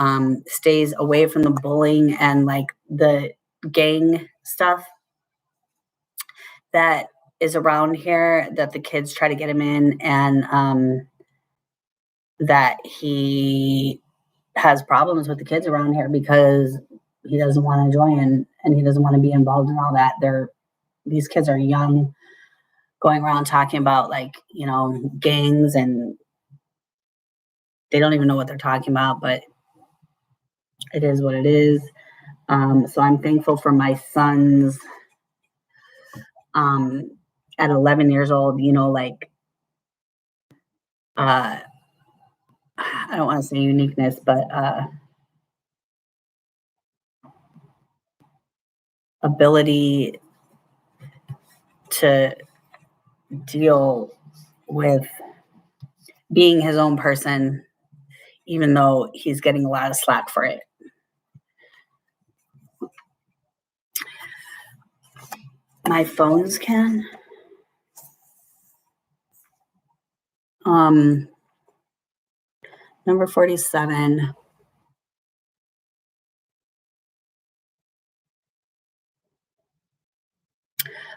stays away from the bullying and like the gang stuff that is around here that the kids try to get him in, and that he has problems with the kids around here because he doesn't want to join and he doesn't want to be involved in all that. These kids are young, going around talking about like, gangs, and they don't even know what they're talking about, but it is what it is. So I'm thankful for my sons at 11 years old, I don't want to say uniqueness, but ability to deal with being his own person, even though he's getting a lot of slack for it. My phones can. Number 47.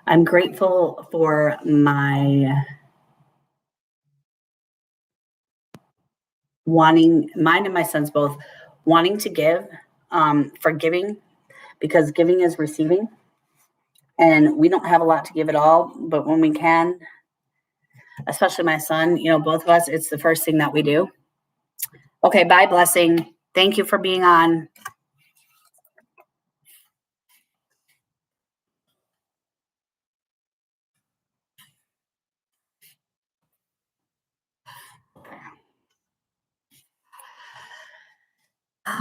I'm grateful for mine and my sons both wanting to give, for giving, because giving is receiving. And we don't have a lot to give at all, but when we can, especially my son, both of us, it's the first thing that we do. Okay, bye, Blessing. Thank you for being on.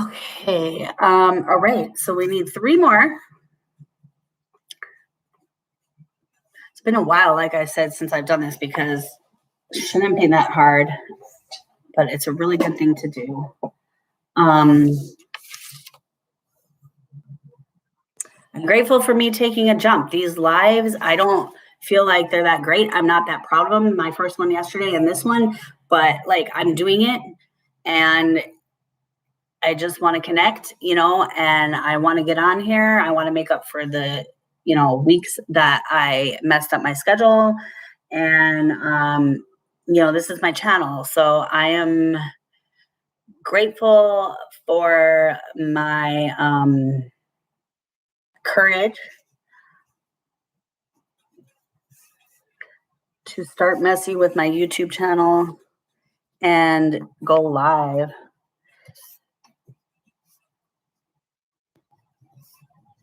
Okay, all right, so we need 3 more. It's been a while, like I said, since I've done this because it shouldn't be that hard, but it's a really good thing to do. I'm grateful for me taking a jump. These lives, I don't feel like they're that great. I'm not that proud of them. My first one yesterday and this one, but like I'm doing it and I just want to connect, and I want to get on here. I want to make up for the, weeks that I messed up my schedule. And, this is my channel. So I am grateful for my courage to start messy with my YouTube channel and go live.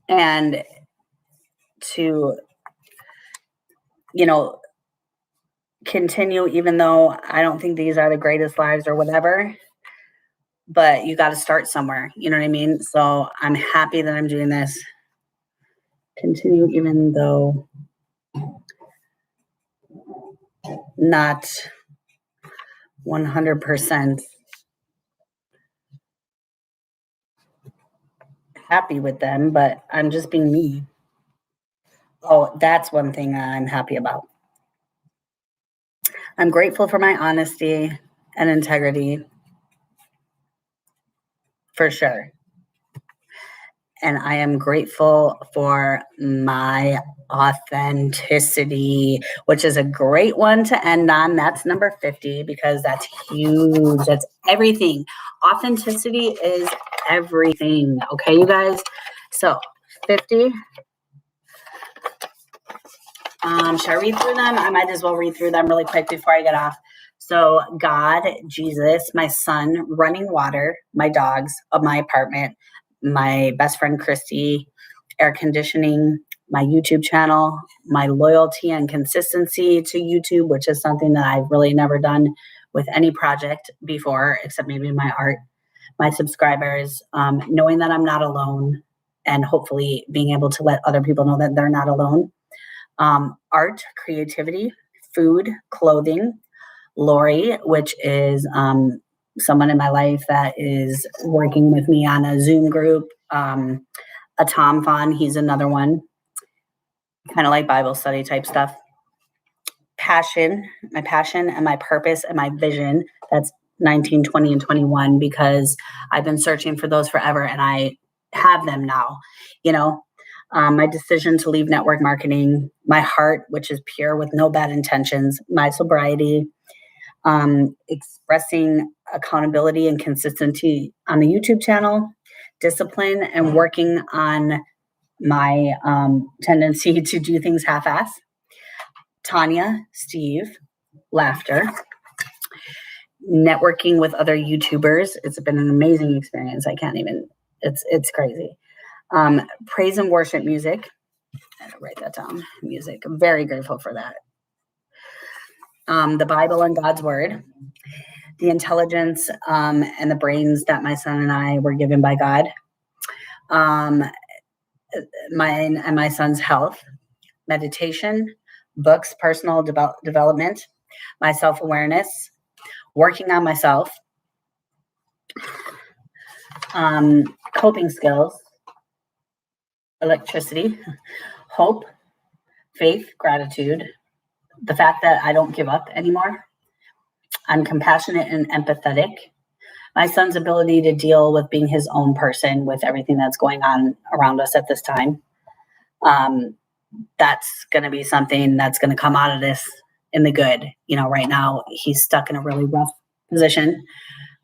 And to, continue, even though I don't think these are the greatest lives or whatever, but you got to start somewhere. You know what I mean? So I'm happy that I'm doing this. Continue, even though not 100% happy with them, but I'm just being me. Oh, that's one thing I'm happy about. I'm grateful for my honesty and integrity, for sure. And I am grateful for my authenticity, which is a great one to end on. That's number 50 because that's huge. That's everything. Authenticity is everything. Okay, you guys? So 50. Should I read through them? I might as well read through them really quick before I get off. So God, Jesus, my son, running water, my dogs, my apartment, my best friend, Christy, air conditioning, my YouTube channel, my loyalty and consistency to YouTube, which is something that I've really never done with any project before, except maybe my art, my subscribers, knowing that I'm not alone, and hopefully being able to let other people know that they're not alone. Art, creativity, food, clothing, Lori, which is someone in my life that is working with me on a Zoom group. A Tom Fawn, he's another one, kind of like Bible study type stuff. Passion and my purpose and my vision. That's 19, 20, and 21 because I've been searching for those forever and I have them now, my decision to leave network marketing, my heart, which is pure with no bad intentions, my sobriety, expressing accountability and consistency on the YouTube channel, discipline, and working on my tendency to do things half-ass. Tanya, Steve, laughter, networking with other YouTubers. It's been an amazing experience. I can't even, it's crazy. Praise and worship music. I gotta write that down. Music. I'm very grateful for that. The Bible and God's word, the intelligence and the brains that my son and I were given by God, mine and my son's health, meditation, books, personal development, my self-awareness, working on myself, coping skills, electricity, hope, faith, gratitude, the fact that I don't give up anymore. I'm compassionate and empathetic. My son's ability to deal with being his own person with everything that's going on around us at this time. That's going to be something that's going to come out of this in the good. You know, right now he's stuck in a really rough position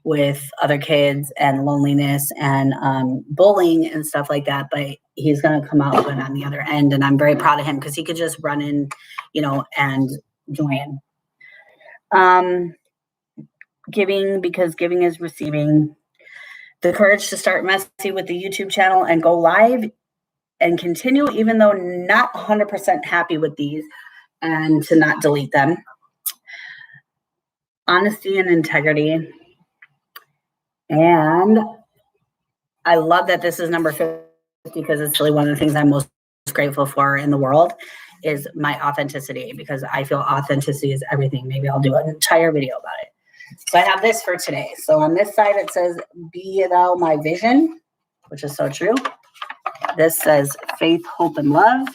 with other kids and loneliness and bullying and stuff like that. But he's going to come out good on the other end. And I'm very proud of him because he could just run in, you know, and join. Giving, because giving is receiving. The courage to start messy with the YouTube channel and go live and continue, even though not 100% happy with these, and to not delete them. Honesty and integrity. And I love that this is number 50 because it's really one of the things I'm most grateful for in the world is my authenticity, because I feel authenticity is everything. Maybe I'll do an entire video about it. So I have this for today. So on this side, it says, be thou my vision, which is so true. This says faith, hope, and love.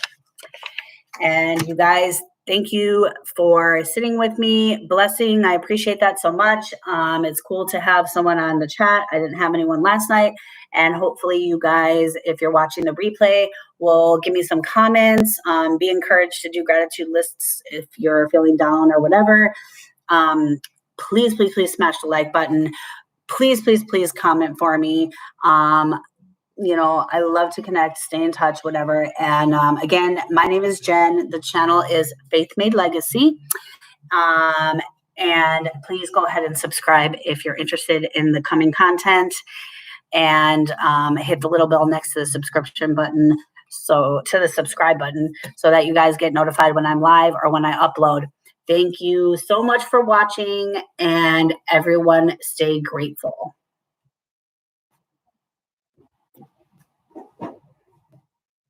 And you guys, thank you for sitting with me. Blessing. I appreciate that so much. It's cool to have someone on the chat. I didn't have anyone last night. And hopefully you guys, if you're watching the replay, will give me some comments. Be encouraged to do gratitude lists if you're feeling down or whatever. Please, please, please smash the like button. Please, please, please comment for me. You know, I love to connect, stay in touch, whatever. And again, my name is Jen. The channel is Faith Made Legacy. And please go ahead and subscribe if you're interested in the coming content. And hit the little bell next to the subscription button. So to the subscribe button so that you guys get notified when I'm live or when I upload. Thank you so much for watching, and everyone stay grateful.